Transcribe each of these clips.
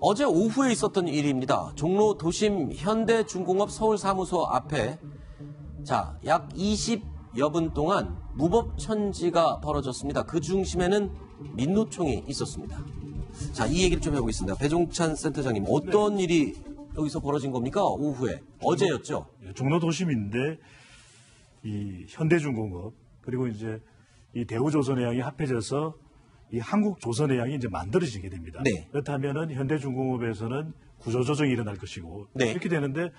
어제 오후에 있었던 일입니다. 종로 도심 현대중공업 서울사무소 앞에 약 20여 분 동안 무법천지가 벌어졌습니다. 그 중심에는 민노총이 있었습니다. 이 얘기를 좀 해보겠습니다. 배종찬 센터장님, 어떤 일이 여기서 벌어진 겁니까? 오후에. 어제였죠? 종로 도심인데 이 현대중공업 그리고 이제 이 대우조선해양이 합해져서 이 한국조선해양이 이제 만들어지게 됩니다. 네. 그렇다면은 현대중공업에서는 구조조정이 일어날 것이고 네. 이렇게 되는데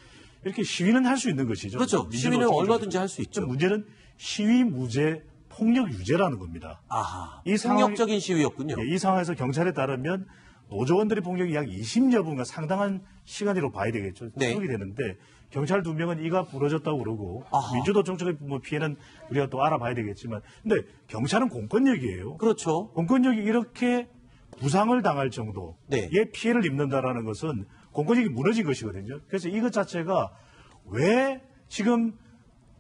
이렇게 시위는 할 수 있는 것이죠. 그렇죠. 시위는 얼마든지 할 수 있죠. 문제는 시위 무죄 폭력 유죄라는 겁니다. 아하. 이 폭력적인 시위였군요. 이 상황에서 경찰에 따르면 노조원들의 폭력이 약 20여 분간 상당한 시간으로 봐야 되겠죠. 네. 그렇게 되는데 경찰 2명은 이가 부러졌다고 그러고 아하. 민주노총 쪽의 피해는 우리가 또 알아봐야 되겠지만 근데 경찰은 공권력이에요. 그렇죠. 공권력이 이렇게 부상을 당할 정도의 네. 피해를 입는다라는 것은 공권력이 무너진 것이거든요. 그래서 이것 자체가 왜 지금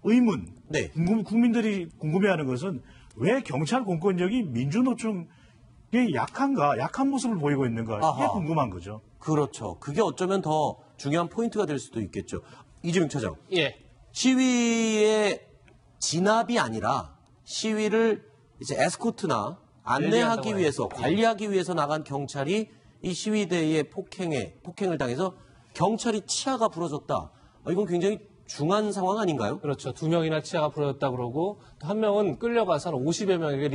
의문, 네. 국민들이 궁금해하는 것은 왜 경찰 공권력이 민주노총에 약한가, 약한 모습을 보이고 있는가 이게 아하. 궁금한 거죠. 그렇죠. 그게 어쩌면 더 중요한 포인트가 될 수도 있겠죠. 이재명 차장. 예. 시위의 진압이 아니라 시위를 이제 에스코트나 안내하기 위해서, 관리하기 위해서 나간 경찰이 이 시위대의 폭행을 당해서 경찰이 치아가 부러졌다. 이건 굉장히 중한 상황 아닌가요? 그렇죠. 2명이나 치아가 부러졌다 그러고 또 한 명은 끌려가서 한 50여 명에게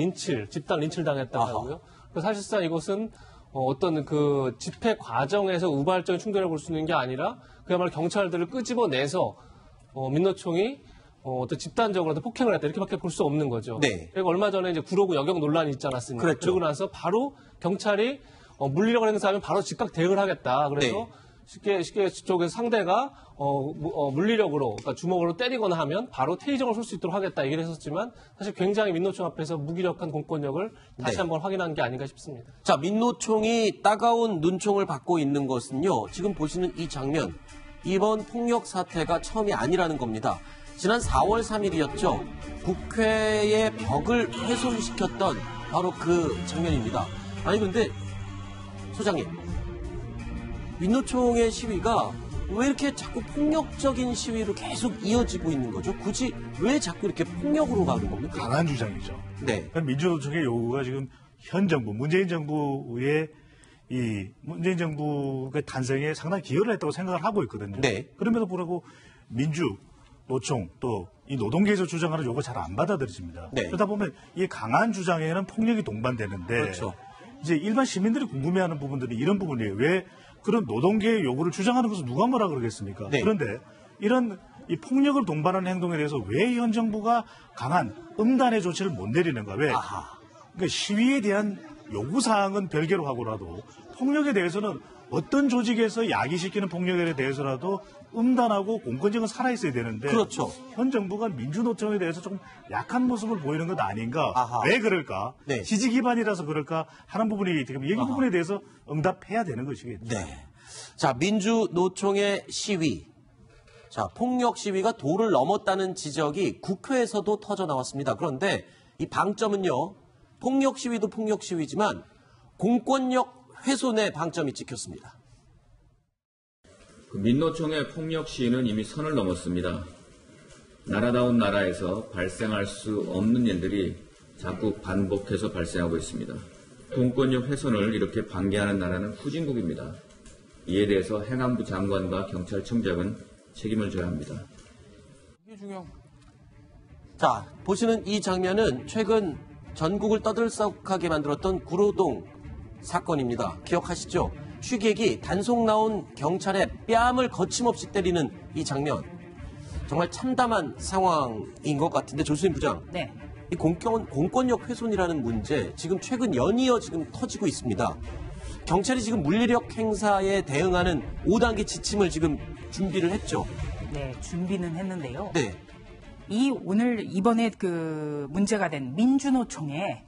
집단 린치를 당했다고 하고요. 그래서 사실상 이것은 어떤 그 집회 과정에서 우발적인 충돌을 볼 수 있는 게 아니라 그야말로 경찰들을 끄집어내서 민노총이 어떤 집단적으로 폭행을 했다 이렇게밖에 볼 수 없는 거죠. 네. 그리고 얼마 전에 이제 구로구 여경 논란이 있지 않았습니까? 그랬죠. 그러고 나서 바로 경찰이 물리력을 행사하면 바로 즉각 대응을 하겠다. 그래서 네. 쉽게 저쪽에서 상대가 물리력으로 그러니까 주먹으로 때리거나 하면 바로 테이저를 쏠 수 있도록 하겠다 얘기를 했었지만 사실 굉장히 민노총 앞에서 무기력한 공권력을 다시 네. 한번 확인한 게 아닌가 싶습니다. 민노총이 따가운 눈총을 받고 있는 것은요. 지금 보시는 이 장면, 이번 폭력 사태가 처음이 아니라는 겁니다. 지난 4월 3일이었죠. 국회의 벽을 훼손시켰던 바로 그 장면입니다. 아니 근데 소장님, 민노총의 시위가 왜 이렇게 자꾸 폭력적인 시위로 계속 이어지고 있는 거죠? 굳이 왜 자꾸 이렇게 폭력으로 가는 겁니까? 강한 주장이죠. 네. 민주노총의 요구가 지금 현 정부, 문재인 정부의 문재인 정부의 탄생에 상당히 기여를 했다고 생각을 하고 있거든요. 네. 그럼에도 불구하고 민주노총 또 이 노동계에서 주장하는 요구가 잘 안 받아들여집니다. 네. 그러다 보면 이 강한 주장에는 폭력이 동반되는데 그렇죠. 이제 일반 시민들이 궁금해하는 부분들이 이런 부분이에요. 왜 그런 노동계의 요구를 주장하는 것을 누가 뭐라 그러겠습니까? 네. 그런데 이런 이 폭력을 동반하는 행동에 대해서 왜 현 정부가 강한 음단의 조치를 못 내리는가? 왜? 그러니까 시위에 대한 요구사항은 별개로 하고라도 폭력에 대해서는 어떤 조직에서 야기시키는 폭력에 대해서라도 음단하고 공권력은 살아있어야 되는데 그렇죠. 현 정부가 민주노총에 대해서 조금 약한 모습을 보이는 것 아닌가? 아하. 왜 그럴까? 네. 지지 기반이라서 그럴까 하는 부분이 지금 이 부분에 대해서 응답해야 되는 것이겠죠. 네. 민주노총의 시위. 폭력 시위가 도를 넘었다는 지적이 국회에서도 터져 나왔습니다. 그런데 이 방점은요, 폭력 시위도 폭력 시위지만 공권력 훼손의 방점이 찍혔습니다. 민노총의 폭력 시위는 이미 선을 넘었습니다. 나라다운 나라에서 발생할 수 없는 일들이 자꾸 반복해서 발생하고 있습니다. 공권력 훼손을 이렇게 방기하는 나라는 후진국입니다. 이에 대해서 행안부 장관과 경찰청장은 책임을 져야 합니다. 이게 보시는 이 장면은 최근 전국을 떠들썩하게 만들었던 구로동 사건입니다. 기억하시죠? 취객이 단속 나온 경찰의 뺨을 거침없이 때리는 이 장면. 정말 참담한 상황인 것 같은데 조수진 부장. 네. 이 공권력 훼손이라는 문제 지금 최근 연이어 지금 터지고 있습니다. 경찰이 지금 물리력 행사에 대응하는 5단계 지침을 지금 준비를 했죠. 네, 준비는 했는데요. 네. 이번에 그 문제가 된 민주노총의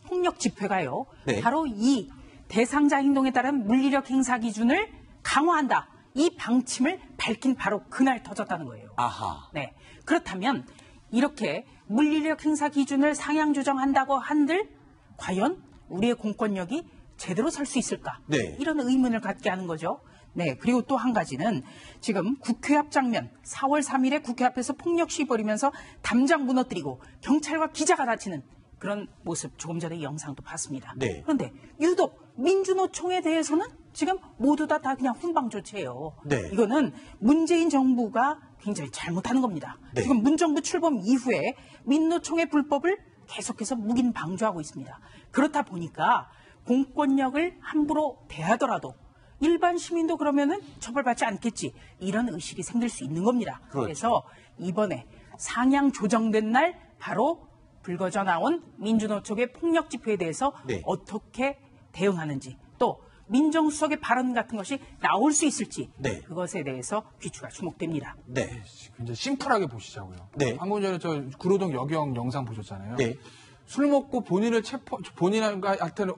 폭력 집회가요. 네. 바로 이 대상자 행동에 따른 물리력 행사 기준을 강화한다. 이 방침을 밝힌 바로 그날 터졌다는 거예요. 아하. 네. 그렇다면 이렇게 물리력 행사 기준을 상향 조정한다고 한들 과연 우리의 공권력이 제대로 설 수 있을까? 네. 이런 의문을 갖게 하는 거죠. 네, 그리고 또 한 가지는 지금 국회 앞 장면, 4월 3일에 국회 앞에서 폭력 시위 벌이면서 담장 무너뜨리고 경찰과 기자가 다치는 그런 모습 조금 전에 영상도 봤습니다. 네. 그런데 유독 민주노총에 대해서는 지금 모두 다 그냥 훈방 조치예요. 네. 이거는 문재인 정부가 굉장히 잘못하는 겁니다. 네. 지금 문정부 출범 이후에 민노총의 불법을 계속해서 묵인 방조하고 있습니다. 그렇다 보니까 공권력을 함부로 대하더라도 일반 시민도 그러면은 처벌받지 않겠지, 이런 의식이 생길 수 있는 겁니다. 그렇죠. 그래서 이번에 상향 조정된 날 바로 불거져 나온 민주노총의 폭력 집회에 대해서 네. 어떻게 대응하는지, 또 민정수석의 발언 같은 것이 나올 수 있을지, 네. 그것에 대해서 귀추가 주목됩니다. 네. 굉장히 심플하게 보시자고요. 네. 방금 전에 저 구로동 여경 영상 보셨잖아요. 네. 술 먹고 본인한테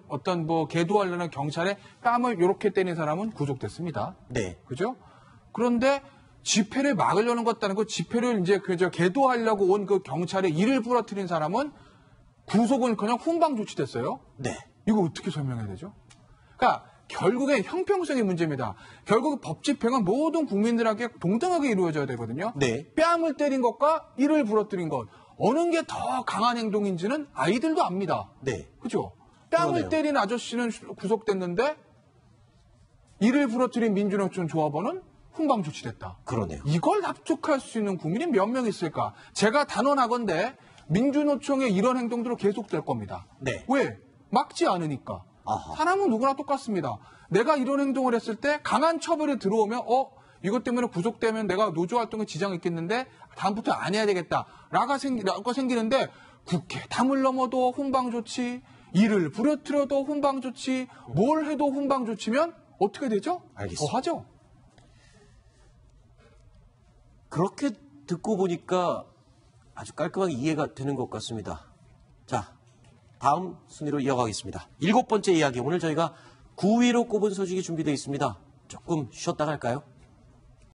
어떤 뭐 계도하려는 경찰에 뺨을 이렇게 때린 사람은 구속됐습니다. 네. 그죠? 그런데 집회를 막으려는 것다는 거, 집회를 이제 계도하려고 온 그 경찰에 이를 부러뜨린 사람은 구속은 그냥 훈방 조치됐어요. 네. 이거 어떻게 설명해야 되죠? 그러니까 결국엔 형평성의 문제입니다. 결국 법 집행은 모든 국민들에게 동등하게 이루어져야 되거든요. 네. 뺨을 때린 것과 이를 부러뜨린 것, 어느 게 더 강한 행동인지는 아이들도 압니다. 네. 그죠? 뺨을 그러네요. 때린 아저씨는 구속됐는데 이를 부러뜨린 민주노총 조합원은 훈방 조치됐다. 그러네요. 이걸 납득할 수 있는 국민이 몇 명 있을까? 제가 단언하건대 민주노총의 이런 행동들은 계속될 겁니다. 네. 왜? 막지 않으니까. 아하. 사람은 누구나 똑같습니다. 내가 이런 행동을 했을 때 강한 처벌이 들어오면 이것 때문에 구속되면 내가 노조 활동에 지장이 있겠는데 다음부터 안 해야 되겠다. 라가 생기는데 국회 담을 넘어도 훈방 조치, 이를 부러뜨려도 훈방 조치, 뭘 해도 훈방 조치면 어떻게 되죠? 알겠습니다. 더 하죠. 그렇게 듣고 보니까 아주 깔끔하게 이해가 되는 것 같습니다. 자, 다음 순위로 이어가겠습니다. 7번째 이야기, 오늘 저희가 9위로 꼽은 소식이 준비되어 있습니다. 조금 쉬었다 갈까요?